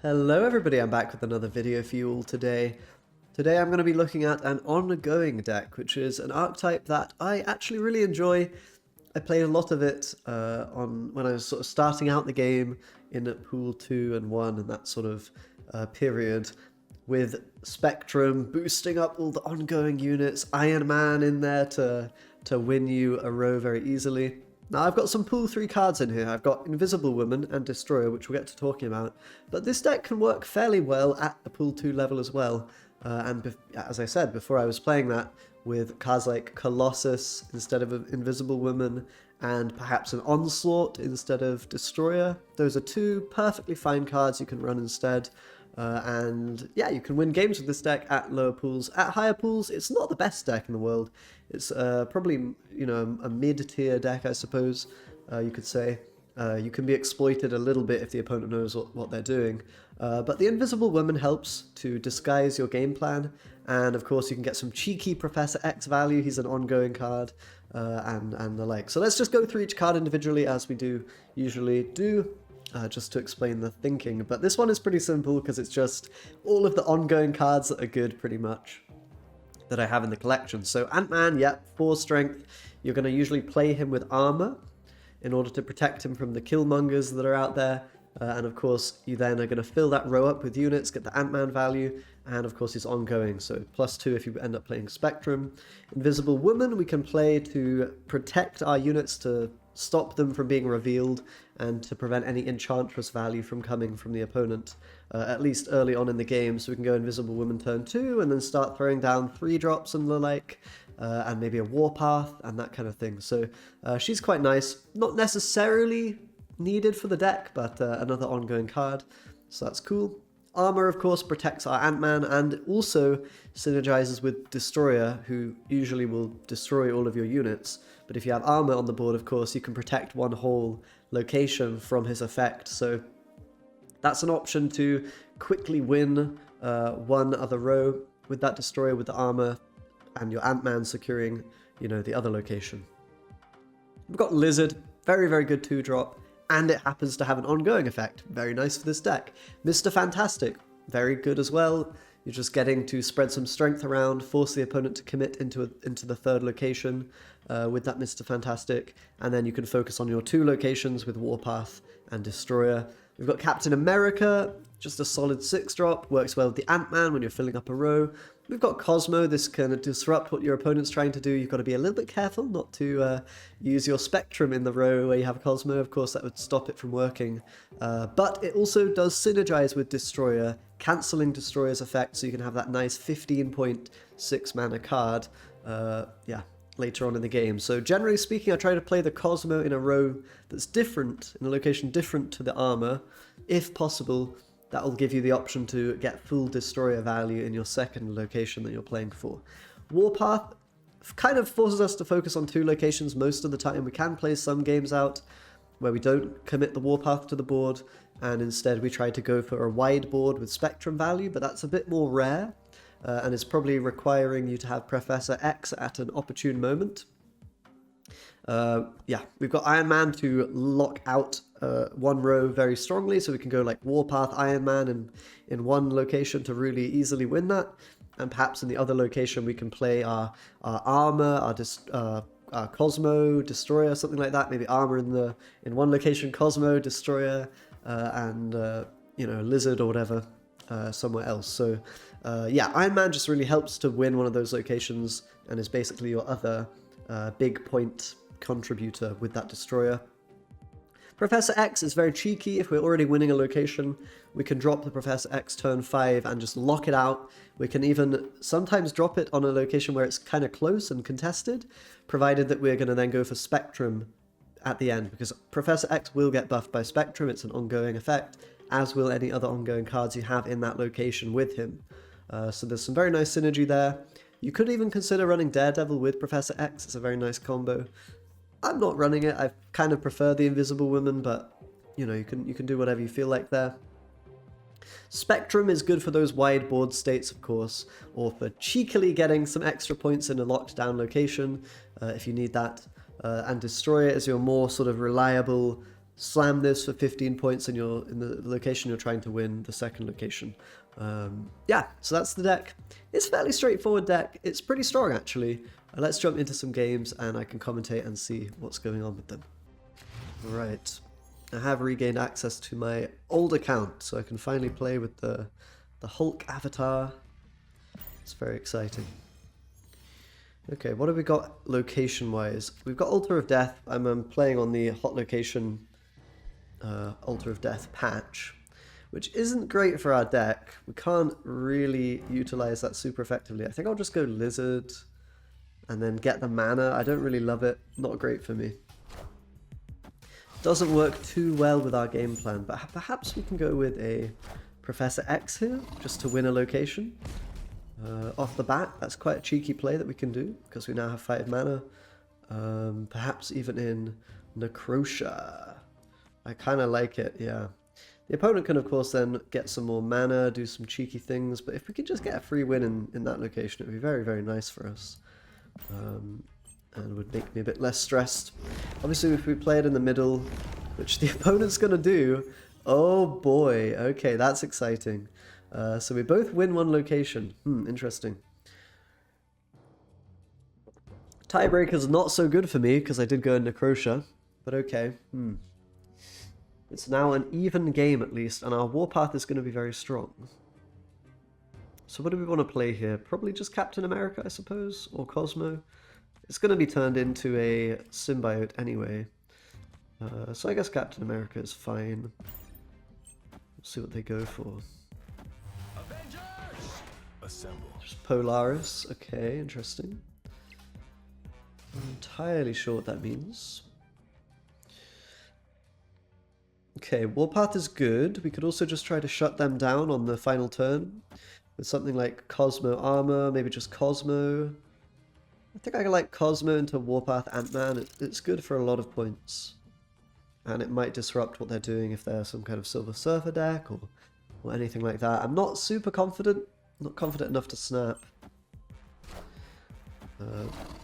Hello everybody, I'm back with another video for you all today. Today I'm going to be looking at an ongoing deck, which is an archetype that I actually really enjoy. I played a lot of it when I was sort of starting out the game in Pool 2 and 1 and that sort of period, with Spectrum boosting up all the ongoing units, Iron Man in there to win you a row very easily. Now I've got some Pool 3 cards in here. I've got Invisible Woman and Destroyer, which we'll get to talking about, but this deck can work fairly well at the Pool 2 level as well. As I said before, I was playing that with cards like Colossus instead of Invisible Woman, and perhaps an Onslaught instead of Destroyer. Those are two perfectly fine cards you can run instead. And yeah, you can win games with this deck at lower pools. At higher pools, it's not the best deck in the world. It's probably, you know, a mid-tier deck, I suppose, you could say. You can be exploited a little bit if the opponent knows what they're doing. But the Invisible Woman helps to disguise your game plan. And of course, you can get some cheeky Professor X value. He's an ongoing card, and the like. So let's just go through each card individually, as we usually do. Just to explain the thinking. But this one is pretty simple because it's just all of the ongoing cards that are good, pretty much, that I have in the collection. So Ant-Man, yeah, 4 strength. You're going to usually play him with armor in order to protect him from the Killmongers that are out there. And of course, you then are going to fill that row up with units, get the Ant-Man value, and of course he's ongoing, so +2 if you end up playing Spectrum. Invisible Woman we can play to protect our units, to stop them from being revealed, and to prevent any Enchantress value from coming from the opponent, at least early on in the game. So we can go Invisible Woman turn 2, and then start throwing down 3-drops and the like, and maybe a Warpath, and that kind of thing. So she's quite nice. Not necessarily needed for the deck, but another ongoing card, so that's cool. Armor, of course, protects our Ant-Man and also synergizes with Destroyer, who usually will destroy all of your units. But if you have armor on the board, of course, you can protect one whole location from his effect. So that's an option to quickly win one other row with that Destroyer, with the armor, and your Ant-Man securing, you know, the other location. We've got Lizard, very, very good 2-drop. And it happens to have an ongoing effect. Very nice for this deck. Mr. Fantastic, very good as well. You're just getting to spread some strength around, force the opponent to commit into the third location with that Mr. Fantastic, and then you can focus on your 2 locations with Warpath and Destroyer. We've got Captain America, just a solid 6-drop, works well with the Ant-Man when you're filling up a row. We've got Cosmo, this can disrupt what your opponent's trying to do. You've got to be a little bit careful not to use your Spectrum in the row where you have Cosmo. Of course, that would stop it from working. But it also does synergize with Destroyer, cancelling Destroyer's effect, so you can have that nice 15.6 mana card later on in the game. So generally speaking, I try to play the Cosmo in a row that's different, in a location different to the armor, if possible. That will give you the option to get full Destroyer value in your second location that you're playing for. Warpath kind of forces us to focus on 2 locations most of the time. We can play some games out where we don't commit the Warpath to the board, and instead we try to go for a wide board with Spectrum value, but that's a bit more rare, and it's probably requiring you to have Professor X at an opportune moment. We've got Iron Man to lock out one row very strongly, so we can go like Warpath, Iron Man in one location to really easily win that, and perhaps in the other location we can play our armor, our Cosmo, Destroyer, something like that. Maybe armor in one location, Cosmo, Destroyer, and you know, Lizard or whatever somewhere else. So Iron Man just really helps to win one of those locations and is basically your other big point contributor with that Destroyer. Professor X is very cheeky. If we're already winning a location, we can drop the Professor X turn 5 and just lock it out. We can even sometimes drop it on a location where it's kind of close and contested, provided that we're going to then go for Spectrum at the end, because Professor X will get buffed by Spectrum. It's an ongoing effect, as will any other ongoing cards you have in that location with him. So there's some very nice synergy there. You could even consider running Daredevil with Professor X. It's a very nice combo. I'm not running it. I kind of prefer the Invisible Woman, but you know, you can do whatever you feel like there. Spectrum is good for those wide board states, of course, or for cheekily getting some extra points in a locked down location if you need that. And Destroyer is your more sort of reliable slam this for 15 points in the location you're trying to win, the second location. Yeah, so that's the deck. It's a fairly straightforward deck. It's pretty strong, actually. Let's jump into some games and I can commentate and see what's going on with them. Right. I have regained access to my old account, so I can finally play with the Hulk avatar. It's very exciting. Okay, what have we got location-wise? We've got Altar of Death. I'm playing on the hot location Altar of Death patch, which isn't great for our deck. We can't really utilize that super effectively. I think I'll just go Lizard and then get the mana. I don't really love it. Not great for me. Doesn't work too well with our game plan, but perhaps we can go with a Professor X here, just to win a location. Off the bat, that's quite a cheeky play that we can do, because we now have 5 mana. Perhaps even in Necrosha. I kind of like it, yeah. The opponent can, of course, then get some more mana, do some cheeky things, but if we could just get a free win in that location, it would be very, very nice for us. And would make me a bit less stressed. Obviously, if we play it in the middle, which the opponent's going to do, oh boy, okay, that's exciting. So we both win one location. Interesting. Tiebreaker's not so good for me, because I did go in Necrosha, but okay. It's now an even game, at least, and our Warpath is going to be very strong. So what do we want to play here? Probably just Captain America, I suppose, or Cosmo. It's going to be turned into a symbiote anyway. So I guess Captain America is fine. Let's see what they go for. Avengers! Assemble. Just Polaris. Okay, interesting. I'm entirely sure what that means. Okay, Warpath is good. We could also just try to shut them down on the final turn with something like Cosmo Armor, maybe just Cosmo. I think I like Cosmo into Warpath Ant-Man. It's good for a lot of points. And it might disrupt what they're doing if they're some kind of Silver Surfer deck or anything like that. I'm not super confident. Not confident enough to snap.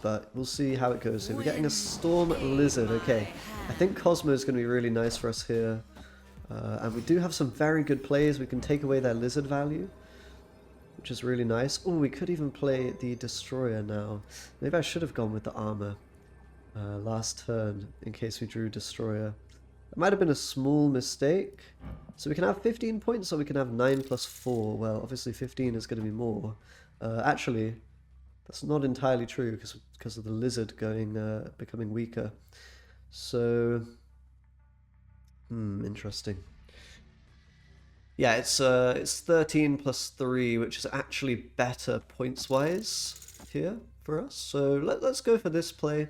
But we'll see how it goes here. We're getting a Storm Lizard. Okay, I think Cosmo is going to be really nice for us here. And we do have some very good plays. We can take away their Lizard value, which is really nice. Oh, we could even play the Destroyer now. Maybe I should have gone with the Armor last turn in case we drew Destroyer. It might have been a small mistake. So we can have 15 points or we can have 9 plus 4. Well, obviously 15 is going to be more. Actually, that's not entirely true because of the Lizard becoming weaker. So, interesting. Yeah, it's 13 plus 3, which is actually better points-wise here for us. So let's go for this play.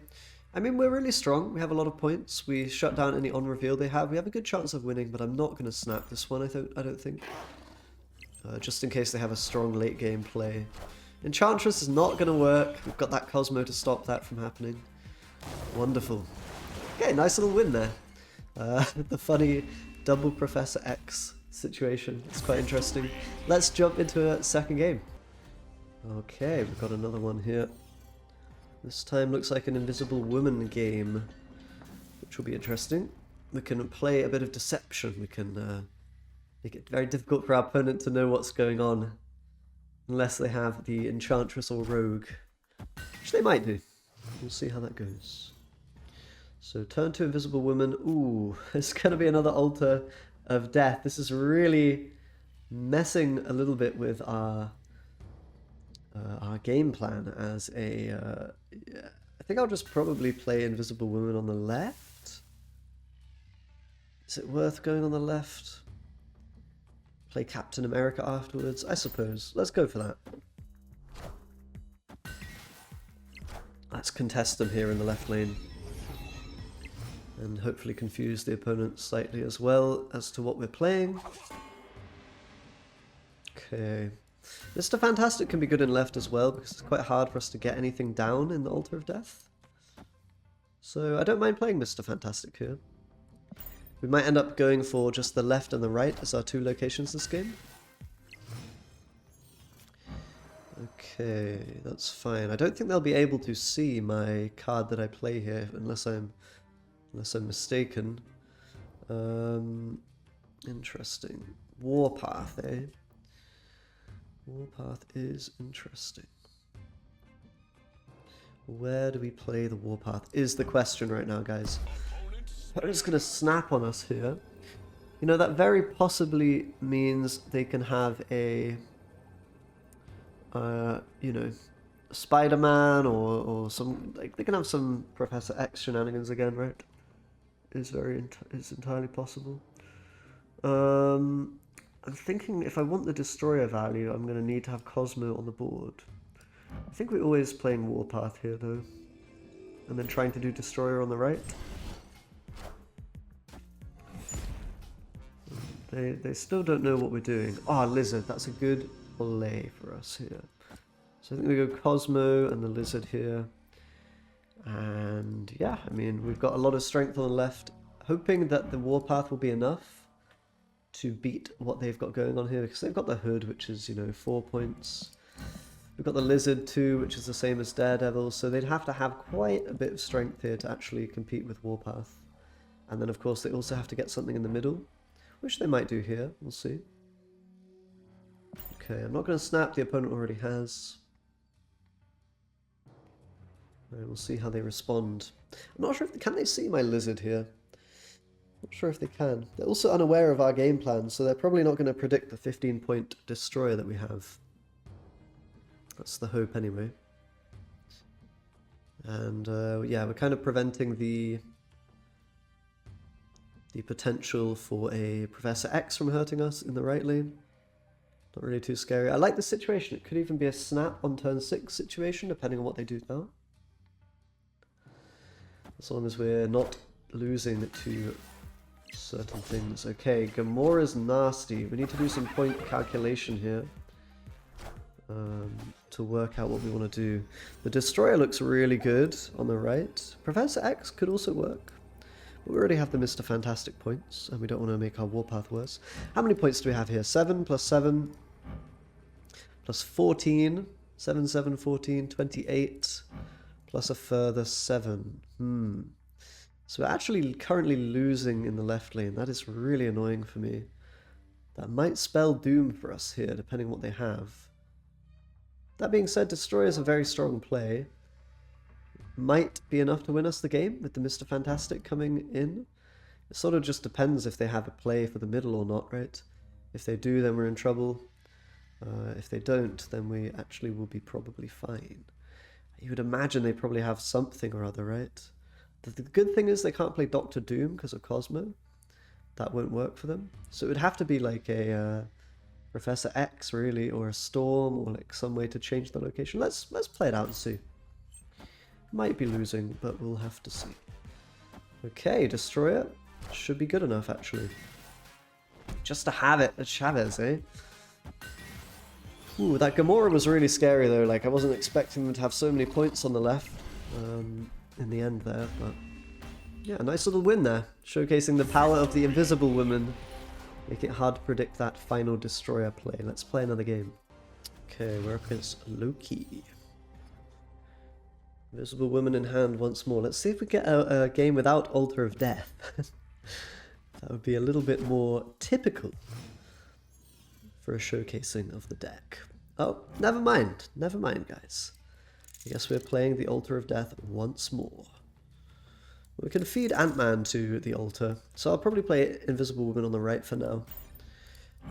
I mean, we're really strong. We have a lot of points. We shut down any on-reveal they have. We have a good chance of winning, but I'm not going to snap this one, I don't think. Just in case they have a strong late-game play. Enchantress is not going to work. We've got that Cosmo to stop that from happening. Wonderful. Okay, nice little win there. The funny double Professor X situation. It's quite interesting. Let's jump into a second game. Okay, we've got another one here. This time looks like an Invisible Woman game, which will be interesting. We can play a bit of deception. We can make it very difficult for our opponent to know what's going on, unless they have the Enchantress or Rogue, which they might do. We'll see how that goes. So turn to Invisible Woman. Ooh, it's going to be another Altar of Death. This is really messing a little bit with our game plan as a... I think I'll just probably play Invisible Woman on the left. Is it worth going on the left? Play Captain America afterwards? I suppose. Let's go for that. Let's contest them here in the left lane. And hopefully confuse the opponent slightly as well as to what we're playing. Okay. Mr. Fantastic can be good in left as well, because it's quite hard for us to get anything down in the Altar of Death. So I don't mind playing Mr. Fantastic here. We might end up going for just the left and the right as our 2 locations this game. Okay, that's fine. I don't think they'll be able to see my card that I play here, unless I'm mistaken. Interesting. Warpath, eh? Warpath is interesting. Where do we play the Warpath is the question right now, guys. They're just going to snap on us here. You know, that very possibly means they can have a, you know, Spider-Man or some, like, they can have some Professor X shenanigans again, right? It's entirely possible. I'm thinking if I want the Destroyer value, I'm going to need to have Cosmo on the board. I think we're always playing Warpath here, though. And then trying to do Destroyer on the right. They still don't know what we're doing. Ah, Lizard, that's a good play for us here. So I think we go Cosmo and the Lizard here. And yeah, I mean, we've got a lot of strength on the left. Hoping that the Warpath will be enough to beat what they've got going on here. Because they've got the Hood, which is, you know, 4 points. We've got the Lizard too, which is the same as Daredevil. So they'd have to have quite a bit of strength here to actually compete with Warpath. And then, of course, they also have to get something in the middle. Which they might do here, we'll see. Okay, I'm not going to snap, the opponent already has. Right, we'll see how they respond. I'm not sure if can they see my Lizard here? Not sure if they can. They're also unaware of our game plan, so they're probably not going to predict the 15-point Destroyer that we have. That's the hope anyway. And yeah, we're kind of preventing the potential for a Professor X from hurting us in the right lane. Not really too scary. I like the situation. It could even be a snap on turn 6 situation, depending on what they do now. As long as we're not losing to certain things. Okay, Gamora's nasty. We need to do some point calculation here to work out what we want to do. The Destroyer looks really good on the right. Professor X could also work. But we already have the Mr. Fantastic points, and we don't want to make our Warpath worse. How many points do we have here? 7 plus 7 plus 14. 7, 7, 14, 28 plus a further 7. So we're actually currently losing in the left lane. That is really annoying for me. That might spell doom for us here, depending on what they have. That being said, Destroyer is a very strong play. Might be enough to win us the game with the Mr. Fantastic coming in. It sort of just depends if they have a play for the middle or not, right? If they do, then we're in trouble. If they don't, then we actually will be probably fine. You would imagine they probably have something or other, right? The good thing is they can't play Doctor Doom because of Cosmo. That won't work for them. So it would have to be like a Professor X, really, or a Storm, or like some way to change the location. Let's play it out and see. Might be losing, but we'll have to see. Okay, Destroyer should be good enough, actually. Just to have it at Chavez, eh? Ooh, that Gamora was really scary, though. Like, I wasn't expecting them to have so many points on the left in the end there, but... yeah, a nice little win there. Showcasing the power of the Invisible Woman. Make it hard to predict that final Destroyer play. Let's play another game. Okay, we're up against Loki. Invisible Woman in hand once more. Let's see if we get a game without Altar of Death. That would be a little bit more typical for a showcasing of the deck. Oh, never mind. Never mind, guys. I guess we're playing the Altar of Death once more. We can feed Ant-Man to the altar, so I'll probably play Invisible Woman on the right for now.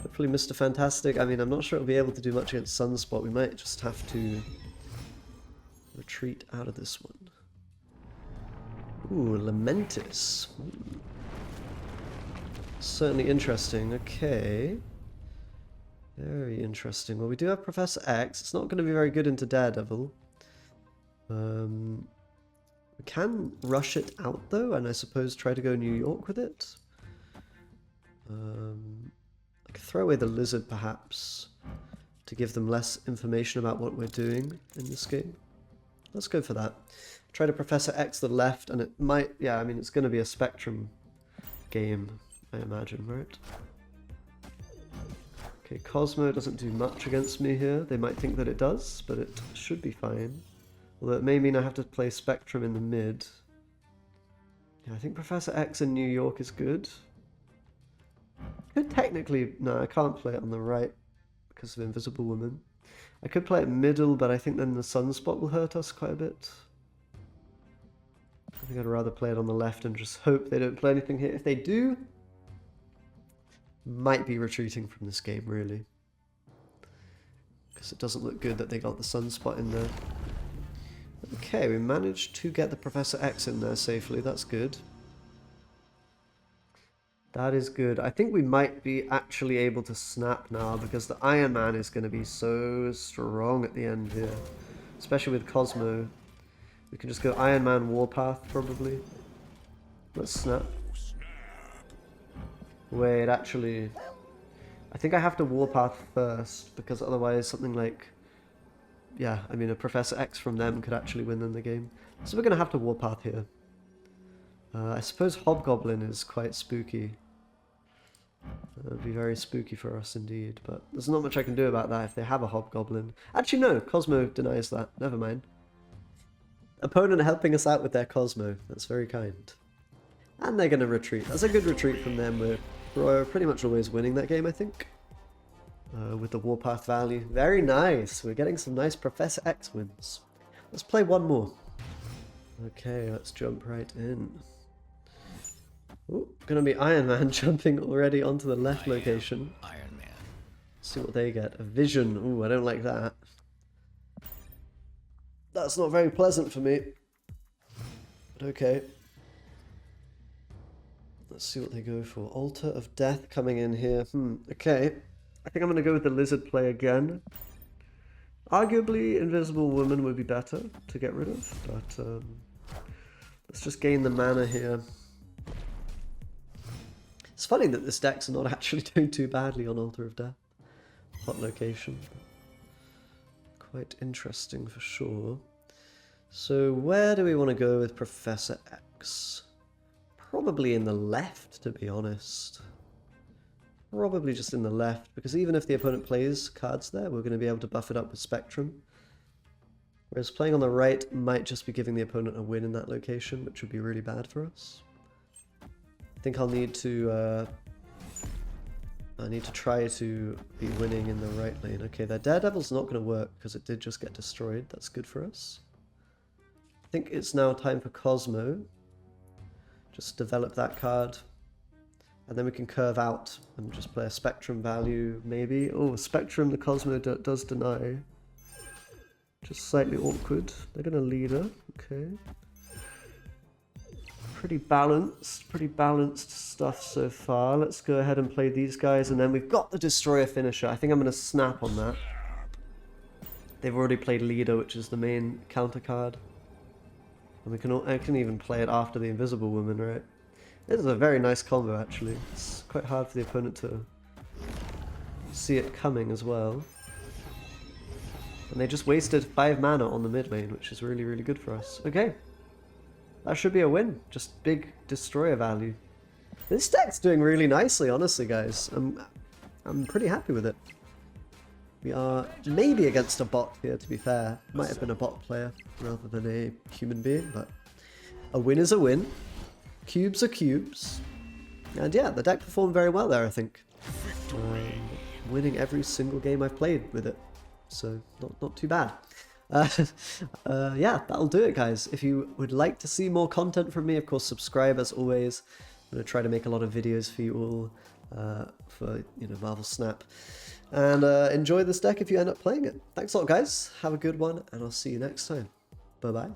Hopefully Mr. Fantastic, I mean, I'm not sure it'll be able to do much against Sunspot. We might just have to retreat out of this one. Ooh, Lamentis. Certainly interesting. Okay. Very interesting. Well, we do have Professor X. It's not going to be very good into Daredevil. We can rush it out, though, and I suppose try to go New York with it. I could throw away the Lizard, perhaps, to give them less information about what we're doing in this game. Let's go for that. Try to Professor X the left, and it might... yeah, I mean, it's going to be a Spectrum game, I imagine, right? Okay, Cosmo doesn't do much against me here. They might think that it does, but it should be fine. Although it may mean I have to play Spectrum in the mid. Yeah, I think Professor X in New York is good. could technically... No, I can't play it on the right because of Invisible Woman. I could play it middle, but I think then the sunspot will hurt us quite a bit. I think I'd rather play it on the left and just hope they don't play anything here. If they do, might be retreating from this game, really. Because it doesn't look good that they got the sunspot in there. Okay, we managed to get the Professor X in there safely. That's good. That is good. I think we might be actually able to snap now because the Iron Man is going to be so strong at the end here. Especially with Cosmo. We can just go Iron Man Warpath, probably. Let's snap. Wait, actually... I think I have to Warpath first, because otherwise something like... Yeah, I mean, a Professor X from them could actually win in the game. So we're going to have to Warpath here. I suppose Hobgoblin is quite spooky. It would be very spooky for us indeed, but there's not much I can do about that if they have a Hobgoblin. Actually, no, Cosmo denies that. Never mind. Opponent helping us out with their Cosmo. That's very kind. And they're going to retreat. That's a good retreat from them. We're pretty much always winning that game, I think. With the Warpath value. Very nice. We're getting some nice Professor X wins. Let's play one more. Okay, let's jump right in. Ooh, gonna be Iron Man jumping already onto the left location. Iron Man. See what they get. A vision. Ooh, I don't like that. That's not very pleasant for me. But okay. Let's see what they go for. Altar of Death coming in here. Okay. I think I'm gonna go with the Lizard play again. Arguably, Invisible Woman would be better to get rid of, but let's just gain the mana here. It's funny that this deck's not actually doing too badly on Altar of Death. Hot location. Quite interesting for sure. So where do we want to go with Professor X? Probably in the left, to be honest. Probably just in the left, because even if the opponent plays cards there, we're going to be able to buff it up with Spectrum. Whereas playing on the right might just be giving the opponent a win in that location, which would be really bad for us. I think I'll need to try to be winning in the right lane. Okay, their Daredevil's not going to work because it did just get destroyed. That's good for us. I think it's now time for Cosmo. Just develop that card. And then we can curve out and just play a Spectrum value, maybe. Oh, Spectrum, the Cosmo does deny. Just slightly awkward. They're going to lead her. Okay. Pretty balanced stuff so far. Let's go ahead and play these guys, and then we've got the Destroyer finisher. I think I'm going to snap on that. They've already played Leader, which is the main counter card. And I can even play it after the Invisible Woman, right? This is a very nice combo, actually. It's quite hard for the opponent to see it coming as well. And they just wasted 5 mana on the mid lane, which is really, really good for us. Okay. That should be a win. Just big Destroyer value. This deck's doing really nicely, honestly, guys. I'm pretty happy with it. We are maybe against a bot here, to be fair. Might have been a bot player rather than a human being, but a win is a win. Cubes are cubes. And yeah, the deck performed very well there, I think. Winning every single game I've played with it. So, not too bad. Yeah, that'll do it, guys. If you would like to see more content from me, of course, subscribe as always. I'm going to try to make a lot of videos for you all for, Marvel Snap. And enjoy this deck if you end up playing it. Thanks a lot, guys. Have a good one, and I'll see you next time. Bye-bye.